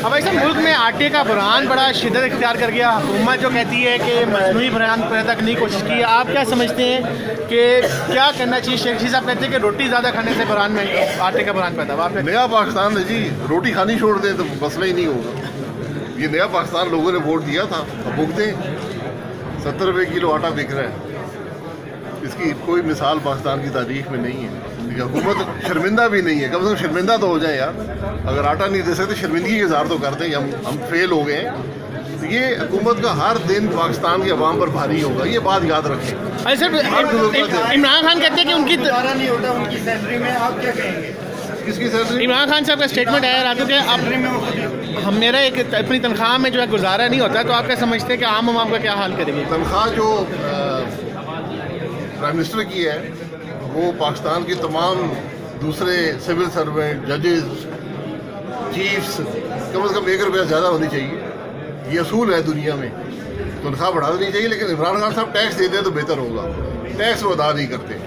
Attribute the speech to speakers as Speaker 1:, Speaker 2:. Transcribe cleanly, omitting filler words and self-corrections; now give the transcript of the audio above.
Speaker 1: भाई साहब, मुल्क में आटे का बुरहान बड़ा शिद्दत इख्तियार कर गया। हुकूमत जो कहती है कि मसनूई बुरहान पैदा करने की कोशिश की, आप क्या समझते हैं कि क्या करना चाहिए? शेख जी साहब कहते हैं कि रोटी ज़्यादा खाने से बुरहान में आटे का बुरहान पैदा हुआ।
Speaker 2: नया पाकिस्तान है जी, रोटी खानी छोड़ दें तो मसला ही नहीं होगा। ये नया पाकिस्तान लोगों ने वोट दिया था, अब भुगते 70 रुपये किलो आटा बिक रहा है। इसकी कोई मिसाल पाकिस्तान की तारीख में नहीं है। हुकूमत शर्मिंदा भी नहीं है, कम से कम शर्मिंदा तो हो जाए यार। अगर आटा नहीं दे सकते शर्मिंदगी के इज़हार तो करते हैं, हम फेल हो गए हैं। तो ये हुकूमत का हर दिन पाकिस्तान की आवाम पर भारी होगा, ये बात याद रखें।
Speaker 1: इमरान खान कहते हैं कि उनकी
Speaker 3: गुजारा नहीं होता उनकी सैलरी में, आप क्या कहेंगे?
Speaker 2: किसकी सैलरी?
Speaker 1: इमरान खान साहब का स्टेटमेंट आया रातों के, अब हम मेरा एक अपनी तनख्वाह में जो है गुजारा नहीं होता, तो आप क्या समझते हैं कि आम आवाम का क्या हाल करेंगे?
Speaker 2: तनख्वाह जो प्राइम मिनिस्टर की है वो पाकिस्तान के तमाम दूसरे सिविल सर्वेंट, जजेस, चीफ्स कम से कम 1 रुपया ज़्यादा होनी चाहिए। ये असूल है दुनिया में, तनख्वाह बढ़ा देनी चाहिए। लेकिन इमरान खान साहब टैक्स देते हैं तो बेहतर होगा, टैक्स वो अदा नहीं करते।